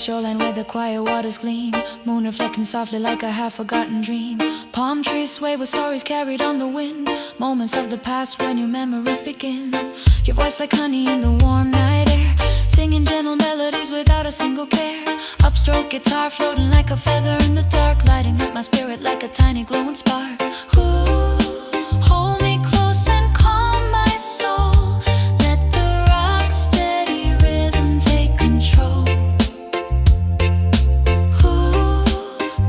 shoreline where the quiet waters gleam, moon reflecting softly like a half-forgotten dream. Palm trees sway with stories carried on the wind, moments of the past when new memories begin. Your voice like honey in the warm night air, singing gentle melodies without a single care. Upstroke guitar floating like a feather in the dark, lighting up my spirit like a tiny glowing spark. Ooh, hold me close and calm my soul. Let the rock steady rhythm take control. Ooh,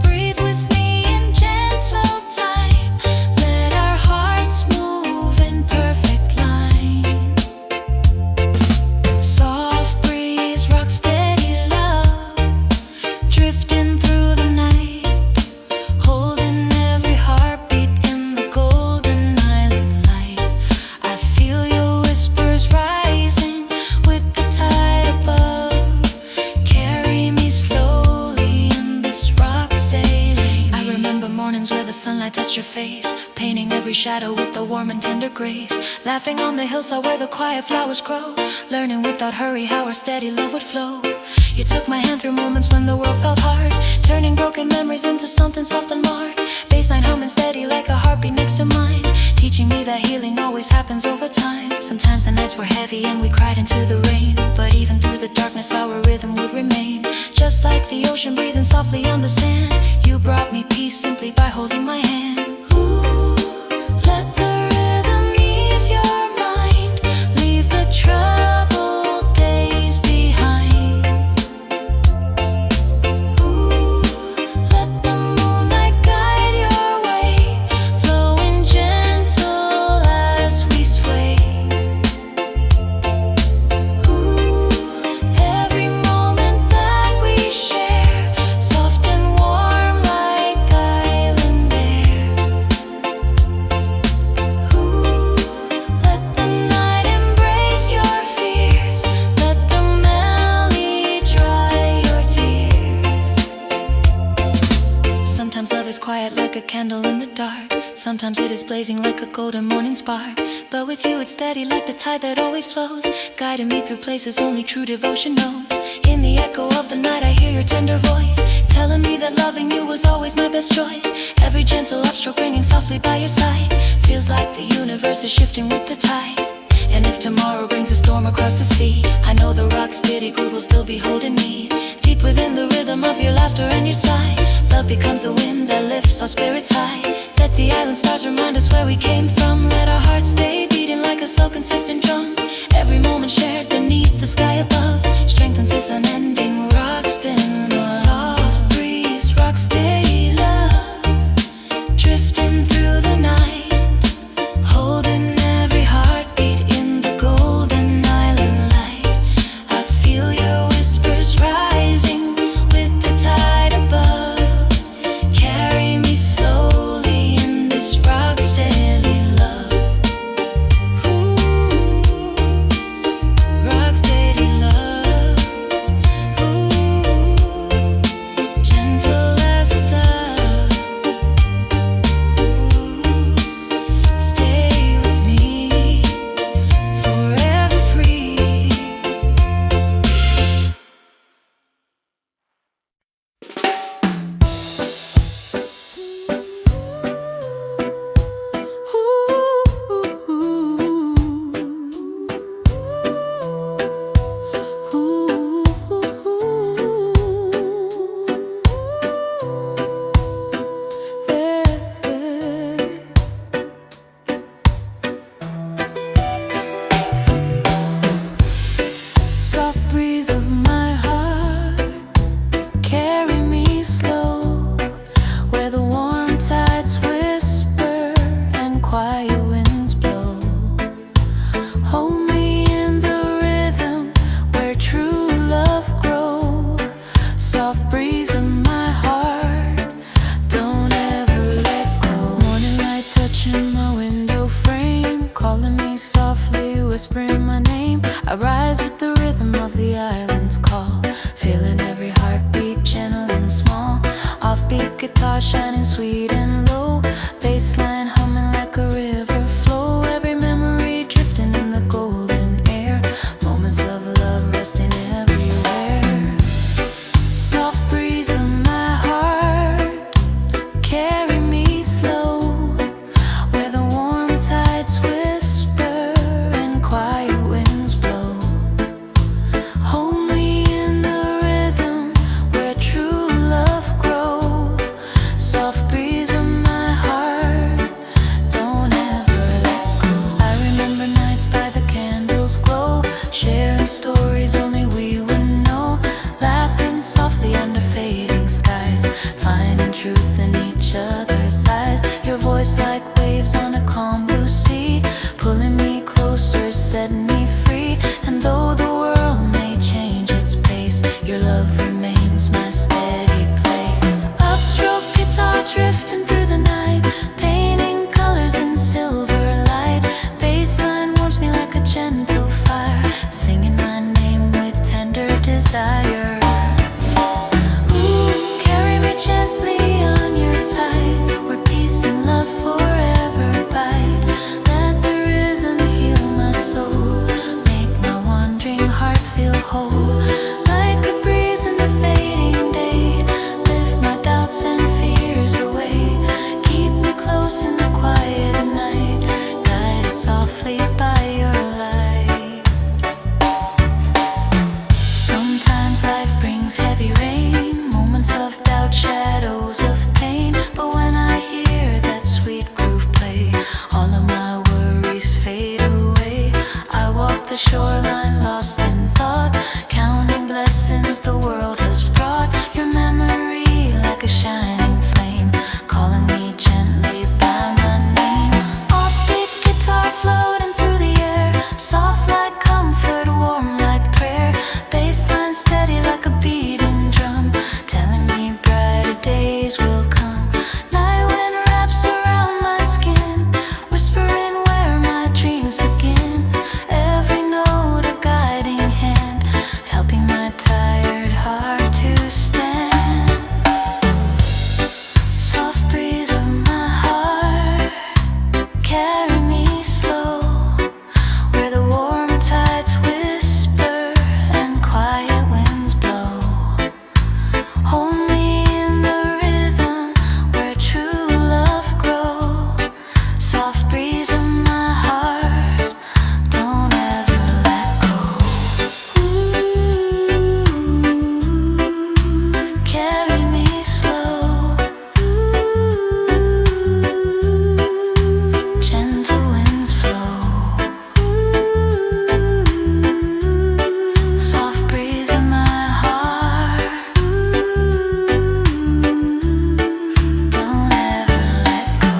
breathe with me in gentle time. Let our hearts move in perfect line. Soft breeze, rock steady love, drifting through the night, holding every heartbeat in the golden island light. I feel your whispers rising with the tide above. Carry me slowly in this rock steady lane. I remember mornings where the sunlight touched your face, painting every shadow with a warm and tender grace. Laughing on the hillside where the quiet flowers grow, learning without hurry how our steady love would flow. You took my hand through moments when the world felt hard, turning broken memories into something soft and marred. Baseline humming steady like a heartbeat next to mine, teaching me that healing always happens over time. Sometimes the nights were heavy and we cried into the rain, but even through the darkness our rhythm would remain. Just like the ocean breathing softly on the sand, you brought me peace simply by holding my hand. Ooh, let the rhythm ease your mind, leave the troubled days behind. Ooh, let the moonlight guide your way, flowing gentle as we sway. Ooh, every moment that we share, soft and warm like island air. Ooh, let the night embrace your fears, let the melody dry your tears. Sometimes love is quiet like a candle in the dark, sometimes it is blazing like a golden morning spark. But with you it's steady like the tide that always flows, guiding me through places only true devotion knows. In the echo of the night I hear your tender voice, telling me that loving you was always my best choice. Every gentle upstroke ringing softly by your side, feels like the universe is shifting with the tide. And if tomorrow brings a storm across the sea, I know the rock steady groove will still be holding me. Deep within the rhythm of your laughter and your sigh, love becomes the wind that lifts our spirits high. Let the island stars remind us where we came from, let our hearts stay beating like a slow consistent drum. Every moment shared beneath the sky above strengthens this unending rock steady love. Soft breeze, rock steady love, drifting through the night, holding every heartbeat in the golden island light. I feel your whispers rising with the tide above, carry me slowly in this rock steady love. Ooh, rock steady love. Ooh, gentle as a dove. Ooh, stay with me, forever free. Soft breeze of my heart, carry me slow, where the warm tides whisper and quiet winds blow. Hold me in the rhythm where true love grows. Soft breeze of my heart, don't ever let go. Morning light touching my window frame, calling me softly, whispering my name. I rise with the rhythm of the island's call, feeling every heartbeat gentle and small. Offbeat guitar shining sweet and low, bassline humming like a river flow. Every memory drifting in the golden air, moments of love resting everywhere. brings heavy rain, moments of doubt, shadows of pain. But when I hear that sweet groove play, all of my worries fade away. I walk the shoreline lost in thought, counting blessings the world has brought. Your memory like a shining flame, calling me gently by my name. Offbeat guitar floating through the air, soft like comfort, warm like prayer. Bassline steady like a beating drum, telling me brighter days will come. Night wind wraps around my skin, whispering where my dreams begin. Every note a guiding hand, helping my tired heart to stand. Soft breeze of my heart, carry me slow, where the warm tides whisper and quiet winds blow. Hold me in the rhythm where true love grows. Soft breeze of my heart, don't ever let go. Ooh, carry me slow. Ooh, gentle winds flow. Ooh, soft breeze of my heart. Don't ever let go.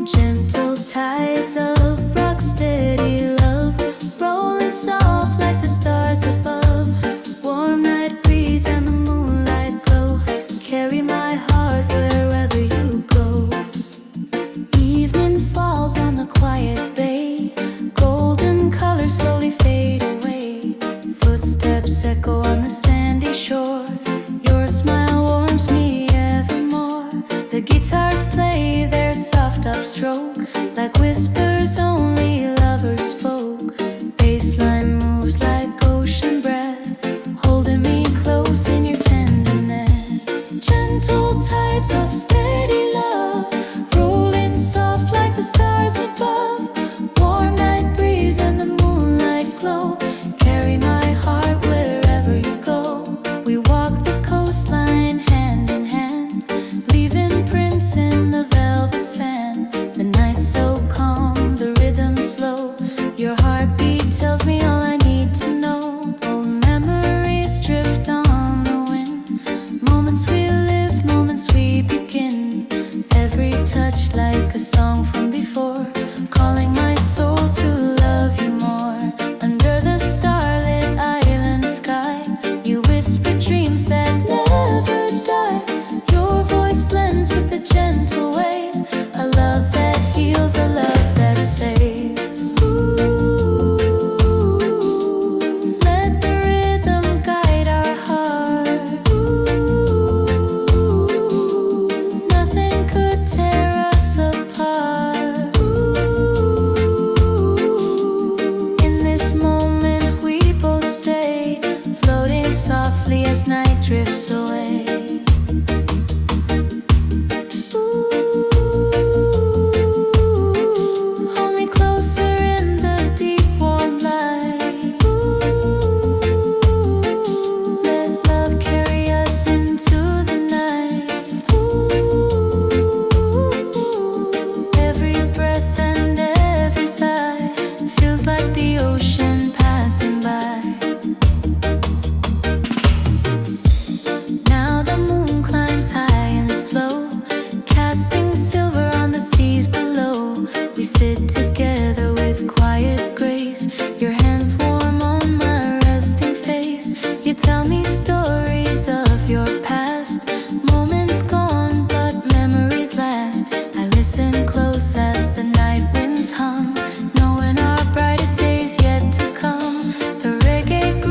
Gentle tides of rock steady love, rolling soft like the stars above. Warm night breeze and the moonlight glow, carry my heart wherever you go. Evening falls on the quiet bay, golden colors slowly fade away. Footsteps echo on the sandy shore, your smile warms me evermore. The guitars play their soft upstroke, like whispers only lovers spoke. Bassline moves like ocean breath, holding me close in your tenderness. Gentle tides of steady love, rolling soft like the stars above. Warm night breeze and the moonlight glow, carry my heart wherever you go. We walk the coastline hand in hand, leaving prints in the velvet sand. The night's so calm, the rhythm slow, your heartbeat tells me all I need to know. Old memories drift on the wind, moments we lived, moments we begin. Every touch like a song from before, calling my soul to love you more. Under the starlit island sky, you whisper dreams that never die. Your voice blends with the gentle waves, a love that heals, a love that saves. Ooh, let the rhythm guide our heart. Ooh, nothing could tear us apart. Ooh, in this moment we both stay, floating softly as night drifts away. Ooh, hold me closer in the deep warm light. Ooh, let love carry us into the night. Ooh, every breath and every sigh feels like the ocean passing by. Now the moon climbs high and slow, casting silver on the seas below. We sit together with quiet grace, your hands warm on my resting face. You tell me stories of your past, moments gone but memories last. I listen close as the night winds hum, knowing our brightest days yet to come. The reggae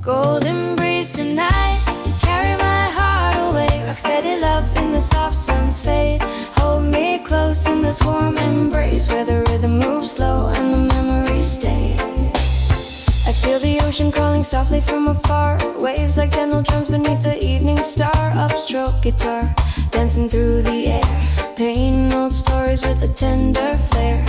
Golden breeze tonight, carry my heart away. Rock steady love in the soft sun's fade. Hold me close in this warm embrace, where the rhythm moves slow and the memories stay. I feel the ocean calling softly from afar. Waves like gentle drums beneath the evening star. Upstroke guitar, dancing through the air, painting old stories with a tender flair.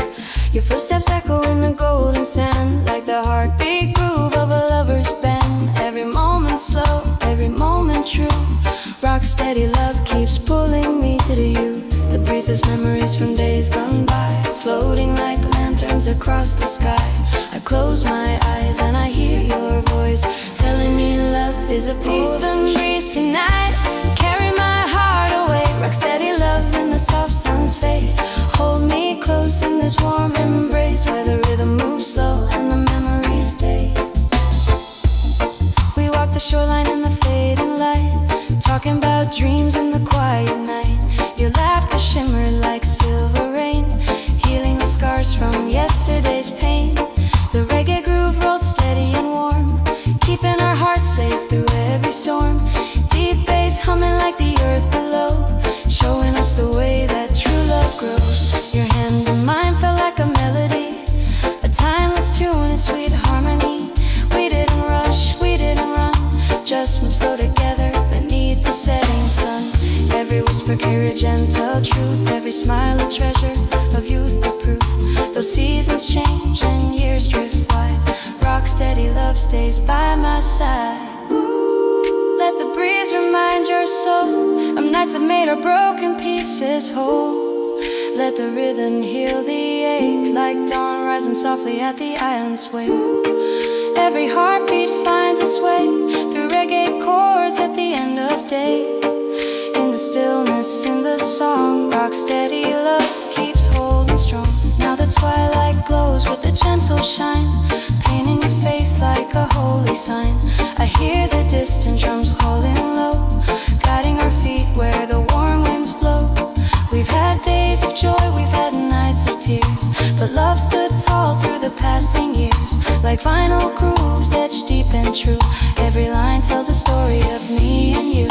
Your footsteps echo in the golden sand, like the heartbeat groove of a lover's band. Every moment slow, every moment true. Rock steady love keeps pulling me to you. The breeze of memories from days gone by, floating like lanterns across the sky. I close my eyes and I hear your voice, telling me love is a piece of the breeze tonight. Carry my heart away. Rock steady love in the soft sun's fade. Hold me close in this warm embrace, where the rhythm moves slow and the memories stay. We walk the shoreline in the fading light, talking about dreams in the quiet night. Your laughter shimmered like silver rain, healing the scars from yesterday's pain. The reggae groove rolls steady and warm, keeping our hearts safe through every storm. Deep bass humming like the earth below, showing us the way that true love grows. Your hand in mine felt like a melody, a timeless tune in sweet harmony. We didn't rush, we didn't run, just moved slow together beneath the setting sun. Every whisper carried gentle truth, every smile a treasure of youth the proof. Though seasons change and years drift wide, rock steady love stays by my side. Let the breeze remind your soul of nights that made our broken pieces whole. Let the rhythm heal the ache, like dawn rising softly at the island's wake. Every heartbeat finds its way through reggae chords at the end of day. In the stillness, in the song, rock steady love keeps holding strong. Now the twilight glows with a gentle shine, painting your face like a holy sign. I hear the distant drums calling low, guiding our feet where the warm winds blow. We've had days of joy, we've had nights of tears, but love stood tall through the passing years, like vinyl grooves etched deep and true. Every line tells a story of me and you.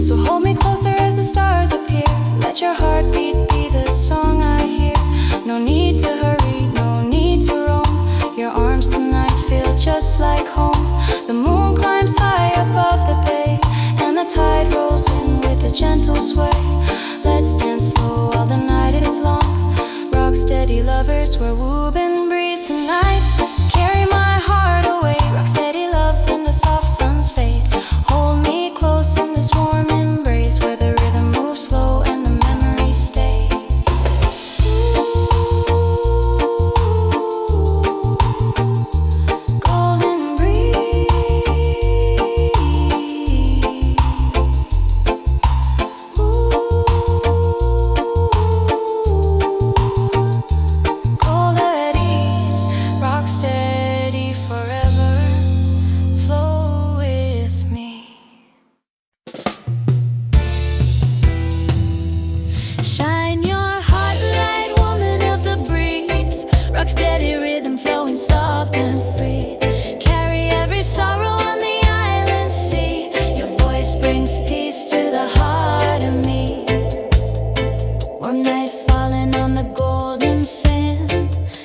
So hold me closer as the stars appear. Let your heartbeat be the song I hear. No need to hurry, no need to roam. Your arms tonight feel just like home. The moon climbs high above the bay, and the tide rolls in with a gentle sway. Let's dance slow while the night is long. Rock steady lovers, we're whooping breeze tonight. Carry my heart away. Rock steady love in the soft sun's fade. Hold me close in this warm embrace, where the rhythm moves slow and the memories stay. Golden breeze, cold at ease, rock steady forever. Flow with me. Shine your heart light, woman of the breeze. Rock steady rhythm flowing soft and free. Carry every sorrow on the island sea. Your voice brings peace to the heart of me. Warm night falling on the golden sand.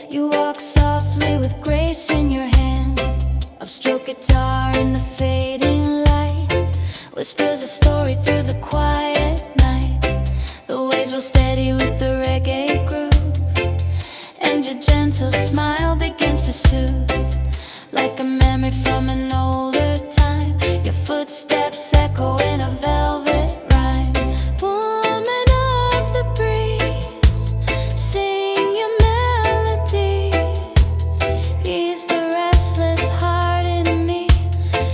You walk softly with grace in your hand. Upstroke guitar in the fading light, whispers a story through the quiet night. The waves roll steady with the reggae groove, and your gentle smile begins to soothe, like a memory from an older time. Your footsteps echo in a velvet rhyme. Woman of the breeze, sing your melody. Ease the restless heart in me,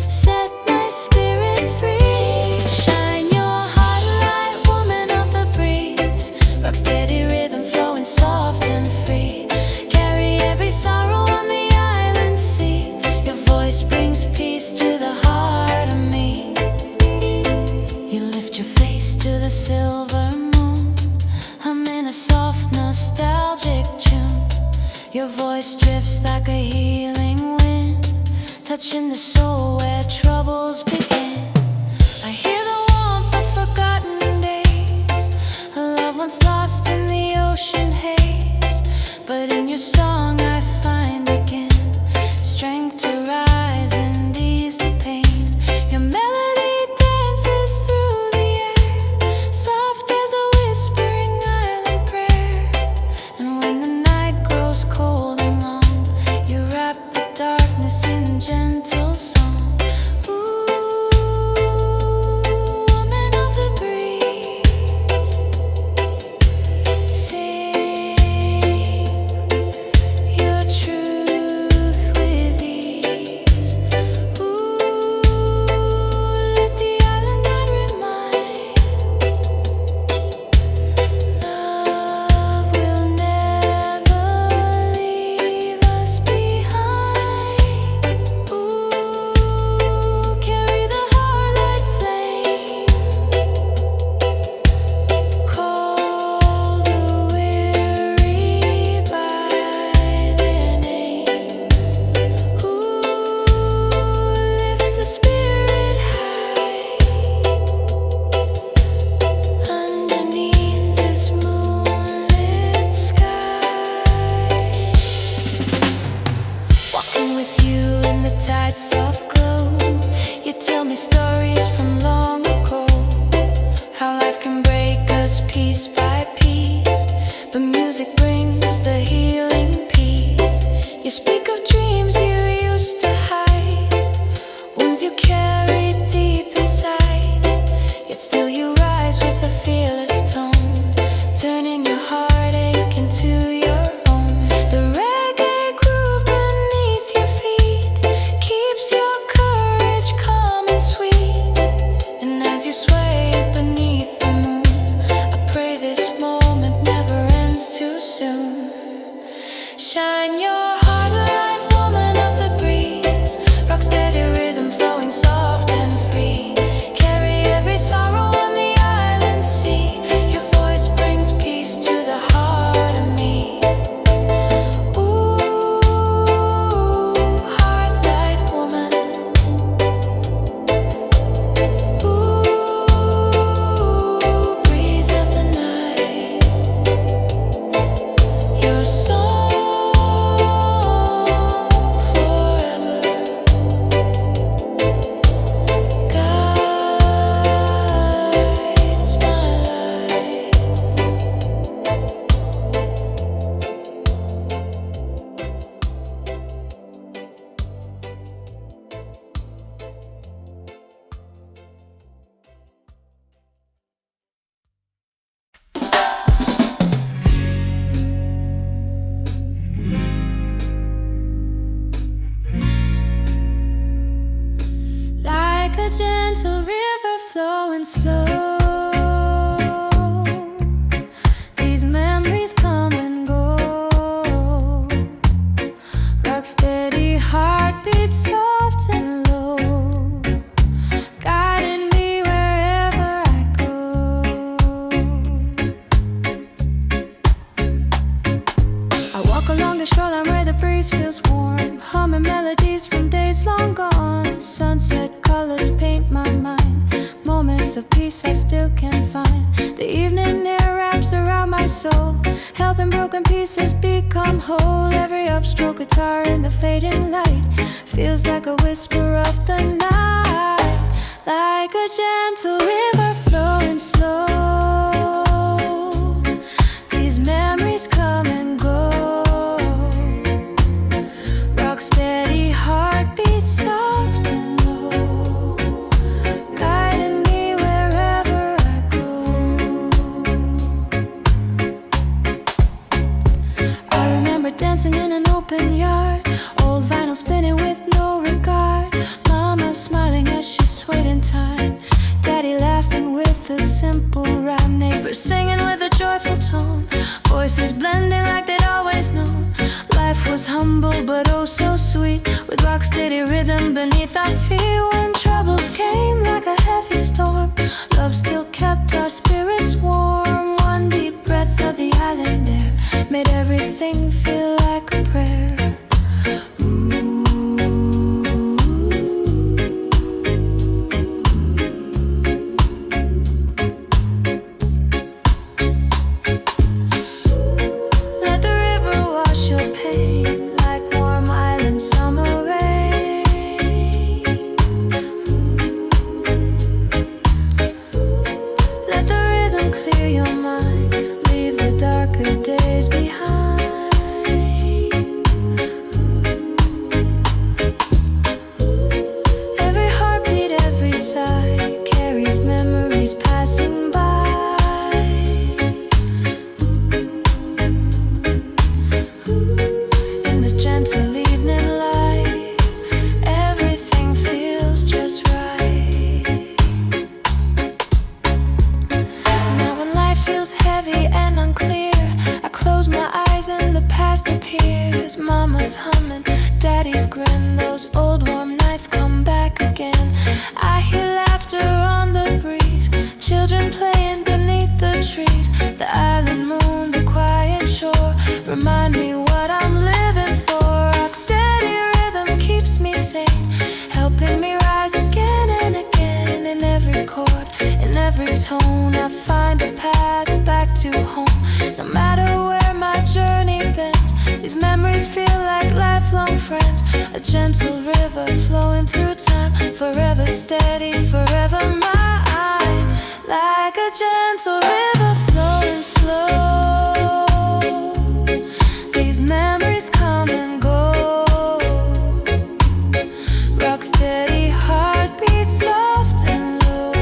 set my spirit free. Shine your heart light, woman of the breeze. Rock steady rhythm flowing soft and free. Carry every sorrow on the island sea. Your voice brings peace to the heart of me. You lift your face to the silver moon. I'm in a soft nostalgic tune. Your voice drifts like a healing wind touching the soul where troubles begin. I hear the warmth of forgotten days, a love once lost in the ocean haze. But in your song I find again strength to rise and ease the pain. Your melody dances through the air, soft as a whispering island prayer. And when the night grows cold and long, you wrap the darkness in gentle song. Ooh, woman of the breeze, sing your truth with ease. Ooh, let the island night remind, love will never leave us behind. Ooh, carry the heart like flame, call the weary by their name. Ooh, lift the spirit high underneath this moonlit sky. Walking with you in the tide's soft glow, you tell me stories from long ago, how life can break us piece by piece, but music brings the healing peace. You speak of dreams you used to hide, wounds you carry deep inside, yet still you rise with a fearless tone, turning your heartache into your own. The reggae groove beneath your feet keeps your courage calm and sweet. And as you sway beneath the moon, I pray this moment never ends too soon. Shine your heart light, woman of the breeze, rock steady rhythm flowing soft and free. Carry every sorrow on the island sea. Your voice brings peace to the heart of me. Ooh, heart light woman. Ooh, breeze of the night. Your song forever guides my life. Like a gentle river flowing slow, these memories come and go. Rock steady, heartbeat soft and low, guiding me wherever I go. I walk along the shoreline where the breeze feels warm, humming melodies from days long gone. Sunset colors paint my mind, moments of peace I still can find. The evening air wraps around my soul, helping broken pieces become whole. Every upstroke guitar in the fading light feels like a whisper of the night. Like a gentle river flowing slow, these memories come and go. Rock steady, heartbeat soft and low, guiding me wherever I go. I remember dancing in an open yard, old vinyl spinning with no regard. Mama smiling as she swayed in time, Daddy laughing with a simple rhyme, neighbors singing with a joyful tone, voices blending like they'd always known. Life was humble but oh so sweet, with rock steady rhythm beneath our feet. When troubles came like a heavy storm, love still kept our spirits warm. One deep breath of the island air made everything feel like a prayer. Ooh, those old warm nights come back again. I hear laughter on the breeze, children playing beneath the trees. The island moon, the quiet shore, remind me what I'm living for. Rock steady rhythm keeps me sane, helping me rise again and again. In every chord, in every tone, I find a path back to home. No matter where my journey bends, these memories feel like lifelong friends. A gentle river flowing through time, forever steady, forever mine. Like a gentle river flowing slow, these memories come and go. Rock steady, heartbeat soft and low,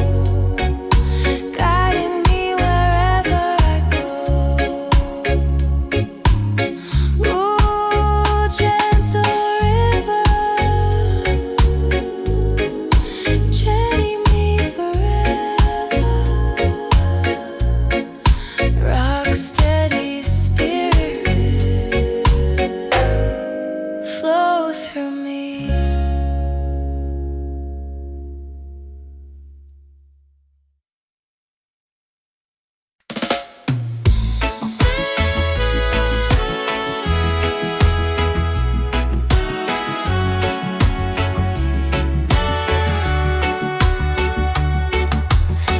guiding me wherever I go. Ooh, gentle river, jetty me forever. Rock steady spirit, flow through me.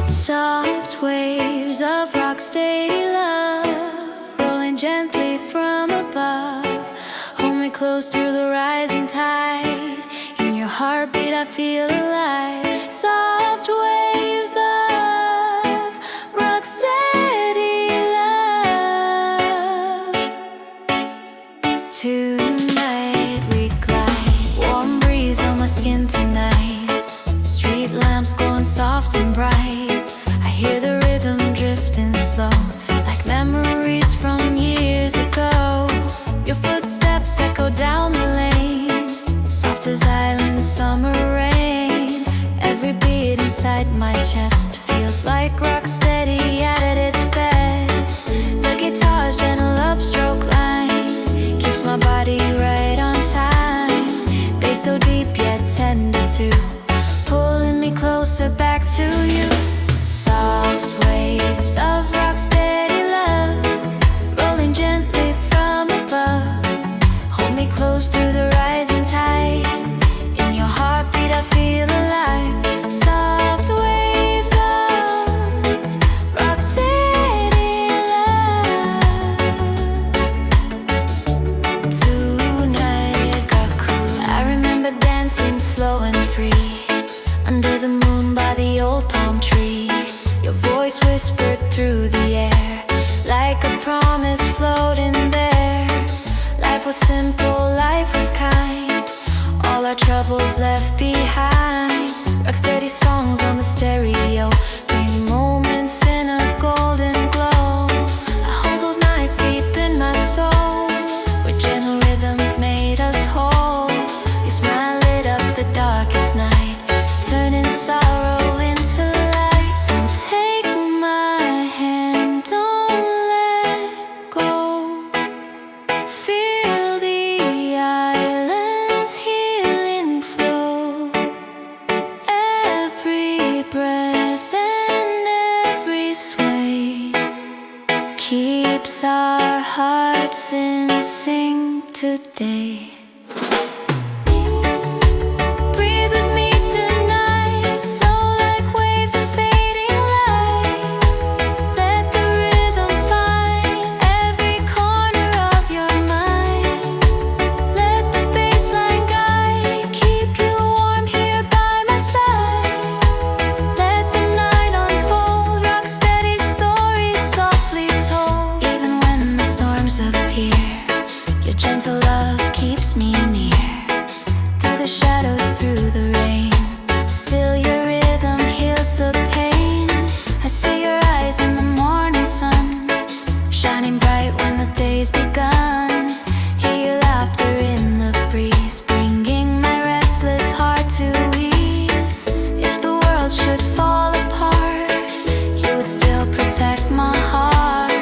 Soft waves of rock steady love, rolling gently from above. Hold me close through the rising tide. In your heartbeat I feel alive. Soft waves of rock steady love. Tonight we glide, warm breeze on my skin tonight. Street lamps glowing soft and bright. I hear the rhythm drifting slow, like memories from years ago. Your footsteps echo down the lane, soft as island summer rain. Every beat inside my chest feels like rock steady at its best. The guitar's gentle upstroke line keeps my body right on time. Bass so deep yet tender too, pulling me closer back to you. Soft waves of rock steady love, rolling gently from above. Hold me close through the rising tide. In your heartbeat I feel alive. Soft waves of rock steady love. Tonight it got cool. I remember dancing slow and free under the moon by the old palm tree. Your voice whispered through the air, like a promise floating there. Life was simple, life was kind, all our troubles left behind. Rock steady songs on the stereo, bring moments in a golden glow. I hold those nights deep in my soul, where gentle rhythms made us whole. Your smile lit up the darkest night, turning sorrow into light. So take my hand, don't let go. Feel the island's healing flow. Every breath and every sway keeps our hearts in sync today. Breathe with me tonight, slow like waves and fading light. Let the rhythm find every corner of your mind. Let the bassline guide, keep you warm here by my side. Let the night unfold, rock steady stories softly told. Even when the storms appear, your gentle love keeps me near. Through the shadows, through the rain, still your rhythm heals the pain. I see your eyes in the morning sun, shining bright when the day's begun. Hear your laughter in the breeze, bringing my restless heart to ease. If the world should fall apart, you would still protect my heart.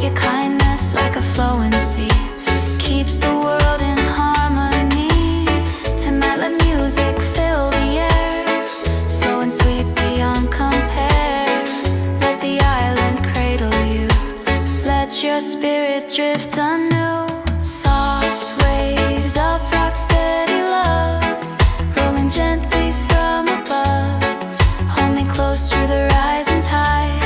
Your kindness like a flowing sea keeps the world in harmony. Tonight let drift anew. Soft waves of rock steady love, rolling gently from above. Hold me close through the rising tide.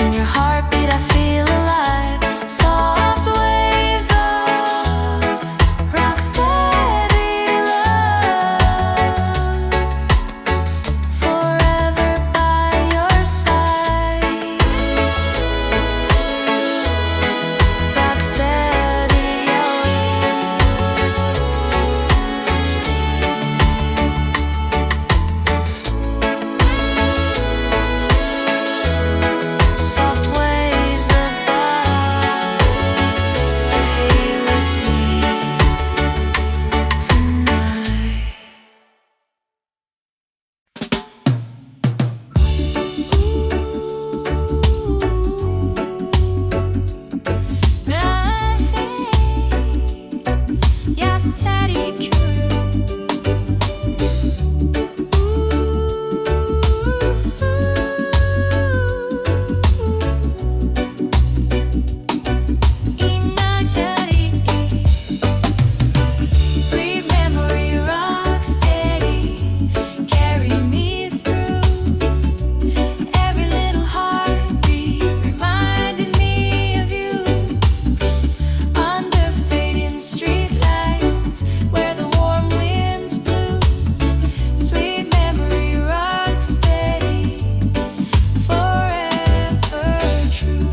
In your heartbeat I feel alive. Soft waves of rock steady love, forever by your side. Rock steady, soft waves above, stay with me tonight. Я старик. Sweet memory, rock steady, carry me through every little heartbeat, reminding me of you. Under fading streetlights, where the warm winds blew. Sweet memory, rock steady, forever true.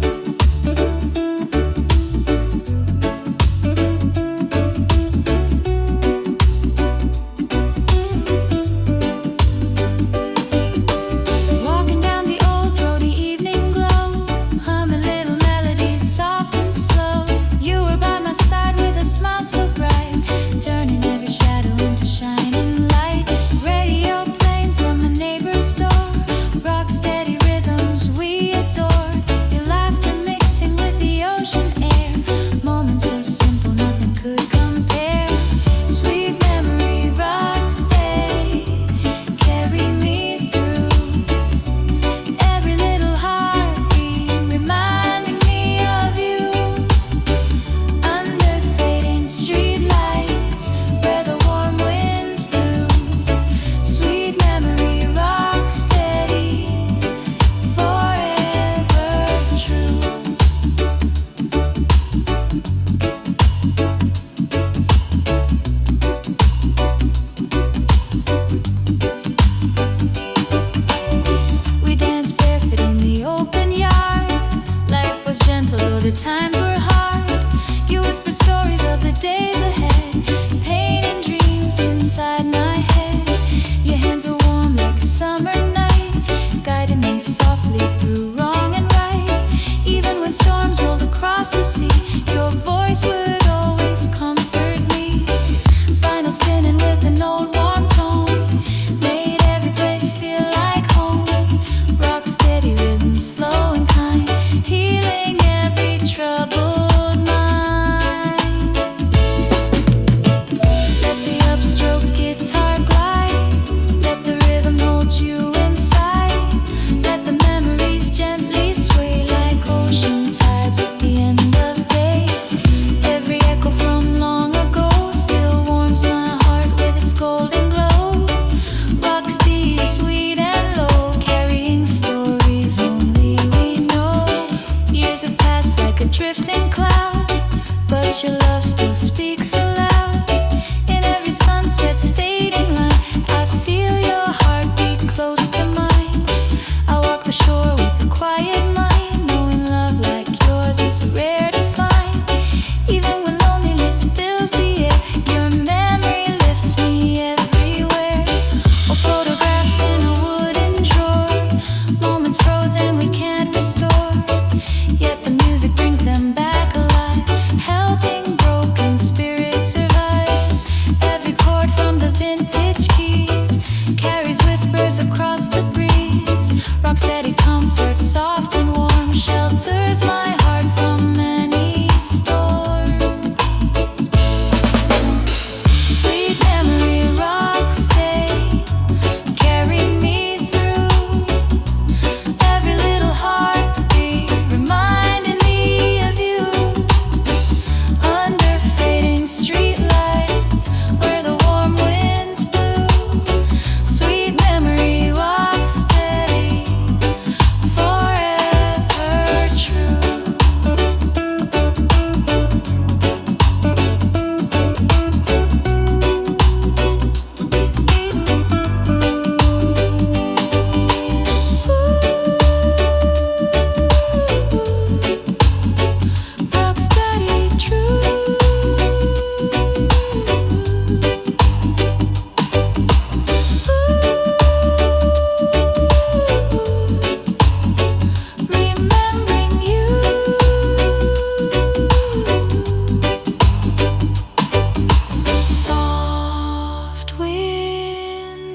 Walking down the old road, the evening glow, hum a little melody, soft and slow. You were by my side with a smile so bright, turning every shadow into shining light. Radio playing from a neighbor's door, rock steady rhythms we adored. Your laughter mixing with the ocean air, moments so simple nothing could compare. Sweet memory, rock steady, carry me through every little heartbeat, reminding me of you. Under fading streetlights, where the warm winds blew. Sweet memory, rock steady, forever true. We danced barefoot in the open yard. Life was gentle though the times were hard. You whispered stories of the days ahead, painting dreams inside my head. Your hands were warm like a summer night, guiding me softly through wrong and right. Even when storms rolled across the sea, your voice would always comfort me. Vinyl spinning with an old warm tone, made every place feel like home. Rock steady rhythm, slow and kind, healing every troubled mind. Let the upstroke get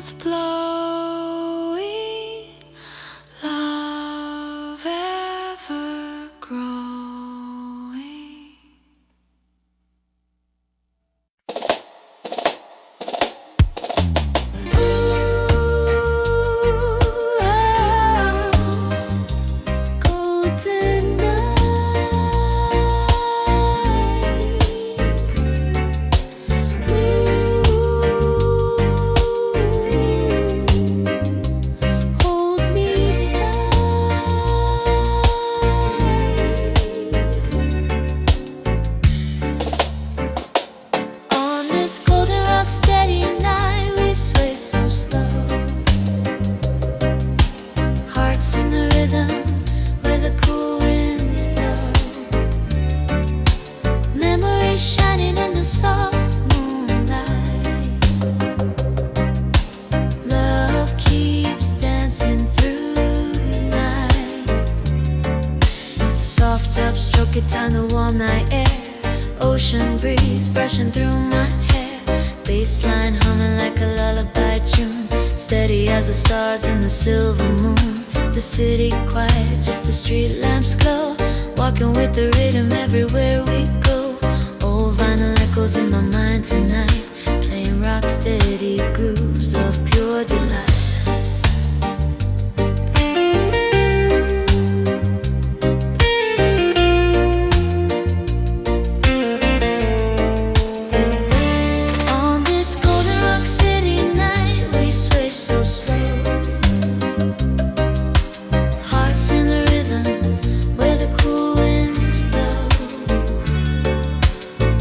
winds blowing, love ever growing. Golden hold me tight. On this golden rock steady night, we sway so slow. Hearts in the rhythm where the cool winds blow. Memories shining in the soft moonlight. Love keeps dancing through the night. Soft upstroke it down the warm night air. Ocean breeze brushing through my hair. Bassline humming like a lullaby tune. Steady as the stars in the silver moon. The city quiet, just the street lamps glow. Walking with the rhythm everywhere we go. Old vinyl echoes in my mind tonight. Playing rock steady grooves of pure delight. On this golden rock steady night, we sway so slow. Hearts in the rhythm where the cool winds blow.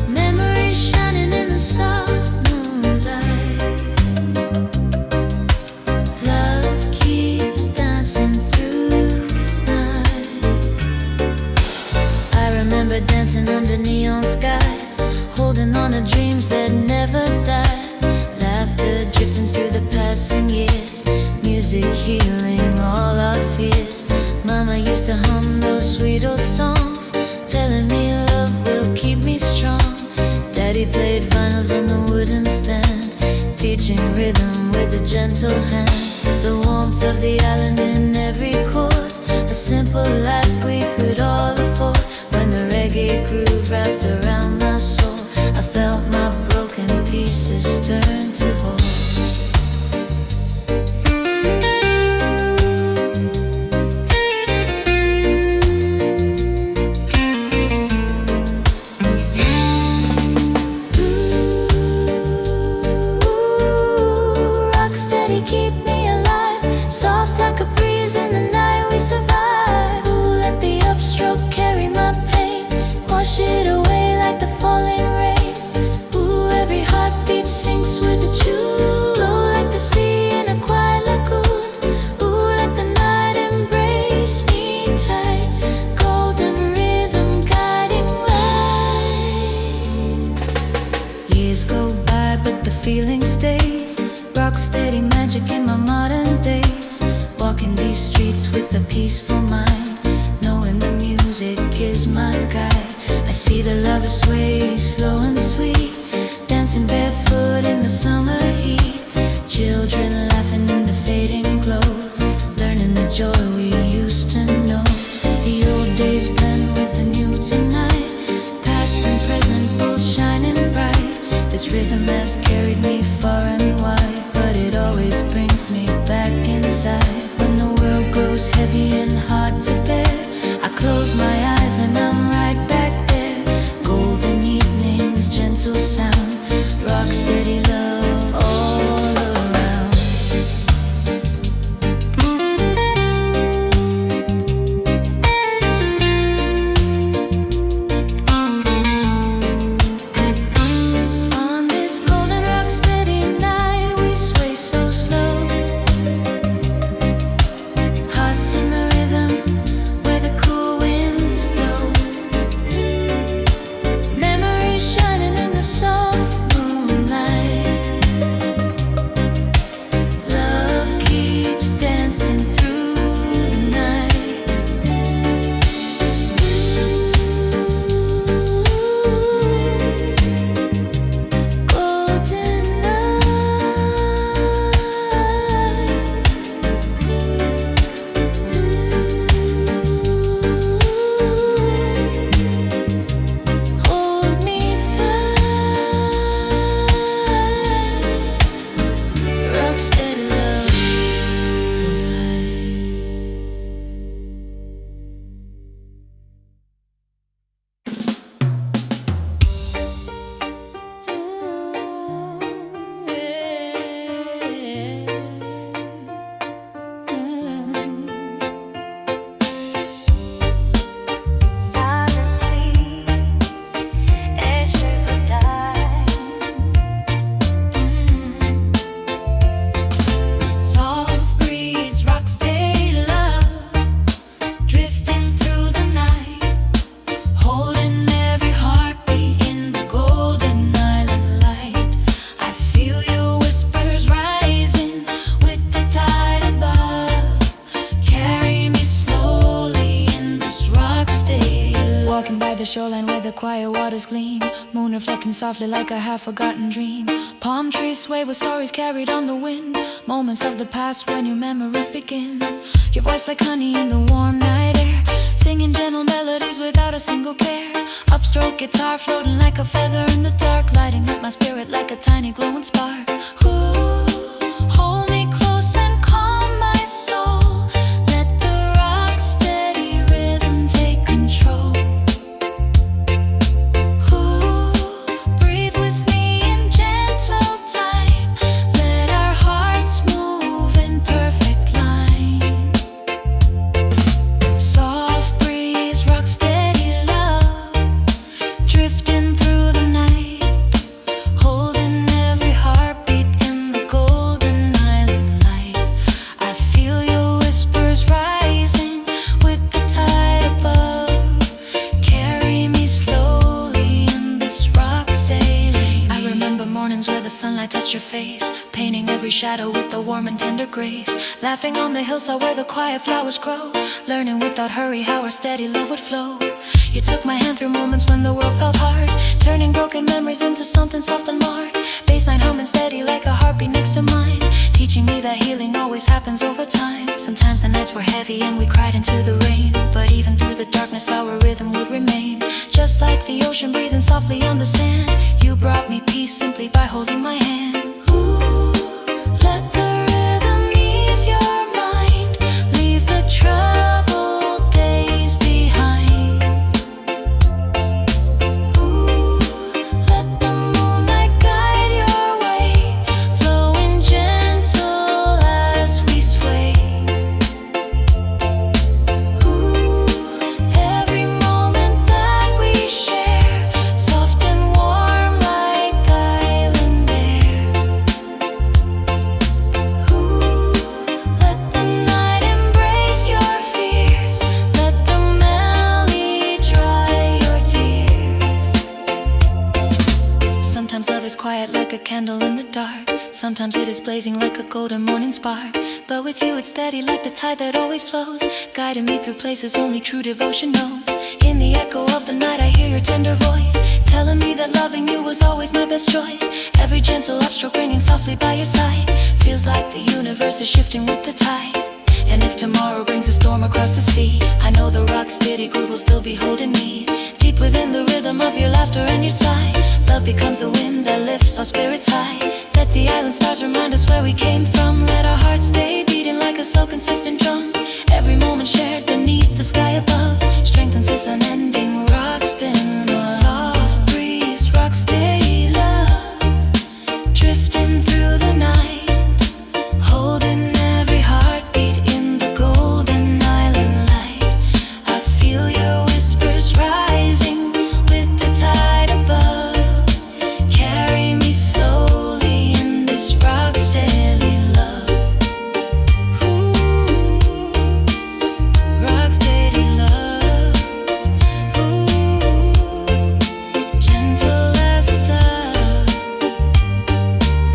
Memories shining in the soft moonlight. Love keeps dancing through night. I remember dancing under neon skies, holding on to dreams that never die. Laughter drifting through the passing years. Music healing all our fears. Mama used to hum those sweet old songs, telling me love will keep me strong. Daddy played vinyls on the wooden stand, teaching rhythm with a gentle hand. The warmth of the island in every chord. A simple life we could all afford. When the reggae groove wrapped around my soul, I felt my broken pieces turn to whole. Ooh, rock steady, keep me alive. Soft like a breeze in the night we survive. Ooh, let the upstroke carry my pain, wash it away like the falling rain. Ooh, every heartbeat sinks with a tune. Glow like the sea in a quiet lagoon. Ooh, let the night embrace me tight. Golden rhythm guiding light. Years go by but the feeling stays. Rock steady magic in my modern days. Walking these streets with a peaceful mind, knowing the music is my guide. I see the lovers sway slow and sweet, dancing barefoot in the summer heat. Children laughing in the fading glow, learning the joy we used to know. The old days blend with the new tonight, past and present both shining bright. This rhythm has carried me far and wide, but it always brings me back inside. When the world grows heavy and hard to bear, I close my eyes and I'm right back there. Golden evening shoreline where the quiet waters gleam, moon reflecting softly like a half-forgotten dream. Palm trees sway with stories carried on the wind, moments of the past when new memories begin. Your voice like honey in the warm night air, singing gentle melodies without a single care. Upstroke guitar floating like a feather in the dark, lighting up my spirit like a tiny glowing spark. Ooh, hold me close and calm my soul. Let the rock steady rhythm take control. Ooh, breathe with me in gentle time. Let our hearts move in perfect line. Soft breeze, rock steady love, drifting through the night, holding every heartbeat in the golden island light. I feel your whispers rising with the tide above. Carry me slowly in this rock steady lane. I remember mornings where the sunlight touched your face, painting every shadow with a warm and tender grace. Laughing on the hillside where the quiet flowers grow, learning without hurry how our steady love would flow. You took my hand through moments when the world felt hard, turning broken memories into something soft and marred. Baseline humming steady like a heartbeat next to mine, teaching me that healing always happens over time. Sometimes the nights were heavy and we cried into the rain, but even through the darkness our rhythm would remain. Just like the ocean breathing softly on the sand, you brought me peace simply by holding my hand. Ooh, let the rhythm ease your mind, leave the troubled days behind. Ooh, let the moonlight guide your way, flowing gentle as we sway. Ooh, every moment that we share, soft and warm like island air. Ooh, let the night embrace your fears, let the melody dry your tears. Sometimes love is quiet like a candle in the dark, sometimes it is blazing like a golden morning spark. But with you it's steady like the tide that always flows, guiding me through places only true devotion knows. In the echo of the night I hear your tender voice, telling me that loving you was always my best choice. Every gentle upstroke ringing softly by your side, feels like the universe is shifting with the tide. And if tomorrow brings a storm across the sea, I know the rock steady groove will still be holding me. Deep within the rhythm of your laughter and your sigh, love becomes the wind that lifts our spirits high. Let the island stars remind us where we came from, let our hearts stay beating like a slow consistent drum. Every moment shared beneath the sky above strengthens this unending rock steady love. Soft breeze, rock steady love, drifting through the night, holding every heartbeat in the golden island light. I feel your whispers rising with the tide above, carry me slowly in this rock steady love. Ooh, rock steady love. Ooh, gentle as a dove.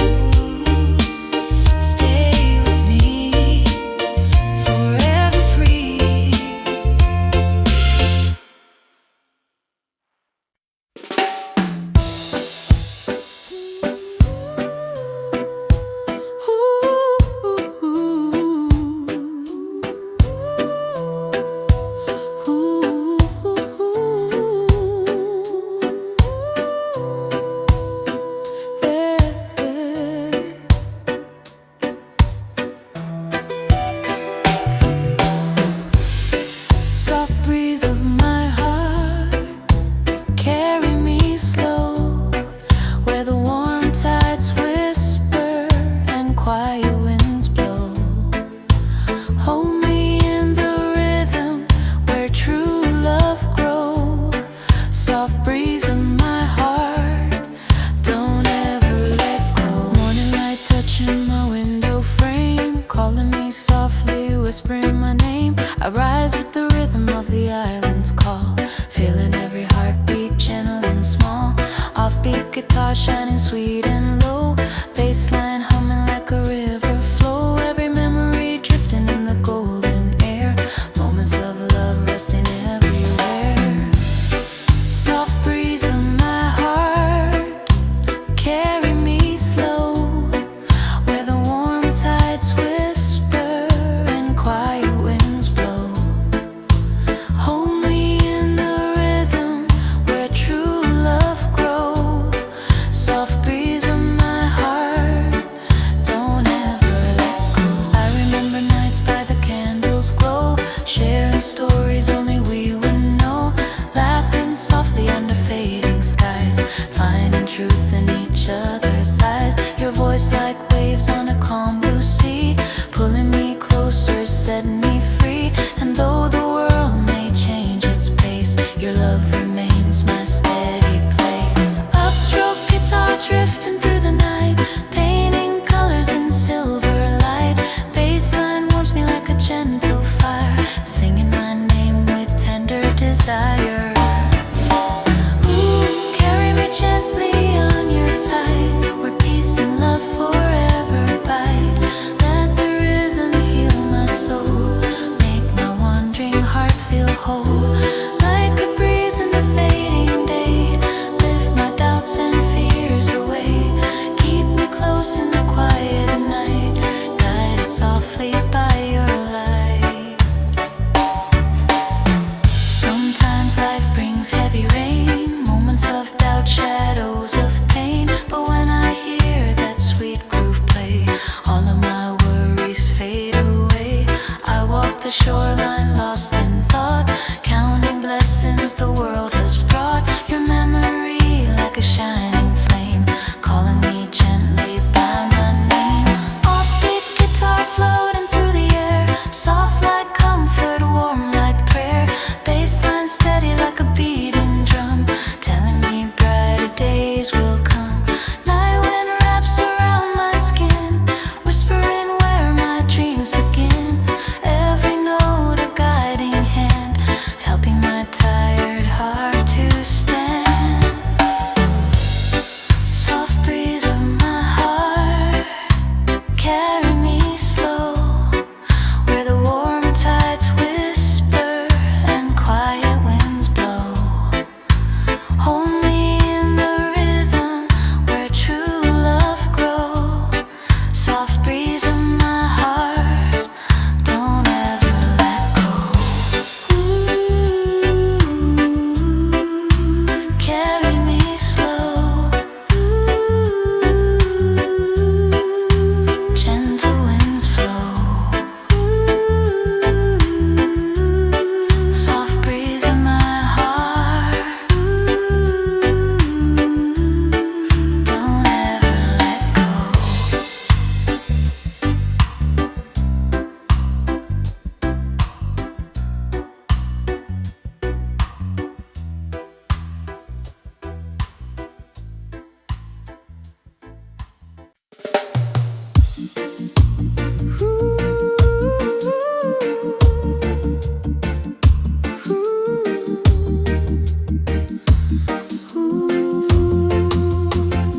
Ooh, stay with me, forever free. Soft breeze of my heart, carry me slow, where the warm tides whisper and quiet winds blow. Hold me in the rhythm where true love grow. Soft breeze of my heart, don't ever let go. Morning light touching my window frame, calling me softly, whispering my name. I rise with the rhythm of the island's call, feeling every heartbeat gentle and small. Offbeat guitar shining sweet and low, bassline humming like a river flow. Every memory drifting in the golden air, moments of love resting everywhere. calm blue sea, pulling me closer, setting me free. And though the world may change its pace, your love remains my steady place. Upstroke guitar drifting through the night, painting colors in silver light. Bassline warms me like a gentle fire, singing my name with tender desire. Ooh, carry me gently on your tide, where peace and love forever bide. Let the rhythm heal my soul, make my wandering heart feel whole. Like a breeze in the fading day, lift my doubts and fears away. Keep me close in the quiet night, guided softly by your light. Sometimes life brings heavy rain, moments of doubt, shadows of pain. But when I hear that sweet groove play, all of my worries fade away. I walk the shoreline lost in thought, counting blessings the world has brought. Your memory like a shining flame, calling me gently by my name. Offbeat guitar floating through the air, soft like comfort, warm like prayer. Bassline steady like a beating drum, telling me brighter days will come. Night wind wraps around my skin, whispering where my dreams begin. Every note a guiding hand, helping my tired heart to stand. Soft breeze of my heart, carry me slow, where the warm tides whisper and quiet winds blow. Hold me in the rhythm where true love grows. Soft breeze of my heart, don't ever let go. Ooh, carry me slow. Ooh, gentle winds flow. Ooh, soft breeze of my heart. Don't ever let go.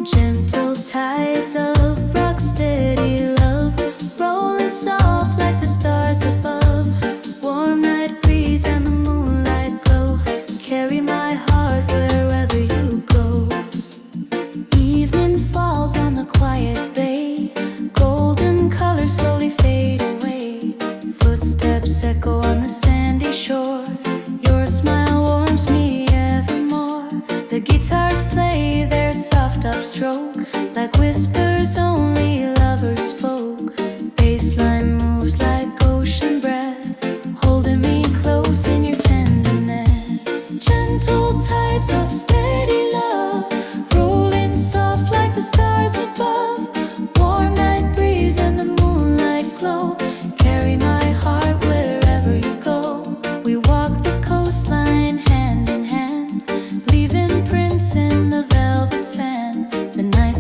Gentle tides of rock steady love, rolling soft like the stars above. Warm night breeze and the moonlight glow, carry my heart wherever you go. Evening falls on the quiet bay, golden colors slowly fade away. Footsteps echo on the sandy shore, your smile warms me evermore. The guitars play their soft upstroke, like whispers only lovers spoke. Bassline moves like ocean breath, holding me close in your tenderness. Gentle tides of steady love, rolling soft like the stars above. Warm night breeze and the moonlight glow, carry my heart wherever you go. We walk the coastline hand in hand, leaving prints in the velvet sand. The night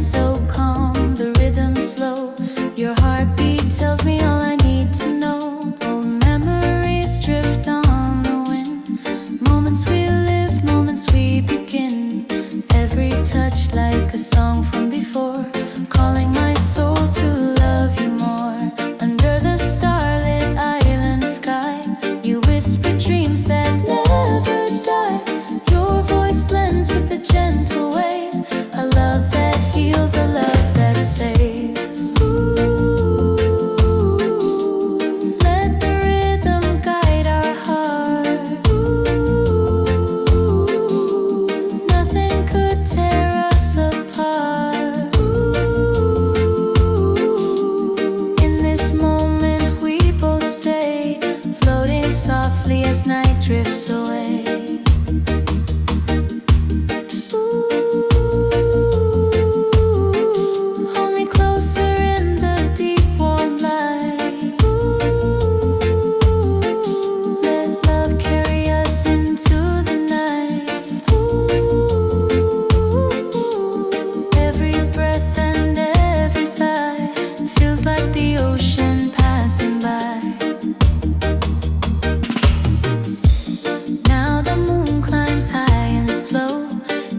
the ocean passing by. Now the moon climbs high and slow,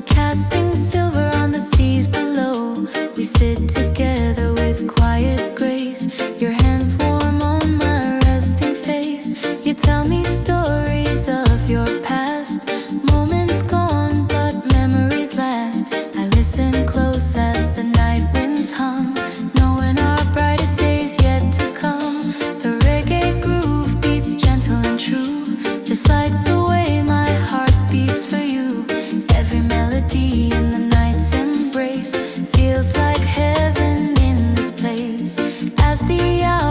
casting silver on the seas below. We sit together with quiet grace, your hands warm on my resting face. You tell me stories of your past, moments gone but memories last. I listen close as the night winds hum, knowing our brightest days yet to come. The reggae groove beats gentle and true, just like the way my heart beats for you. Every melody in the night's embrace feels like heaven in this place. As the hour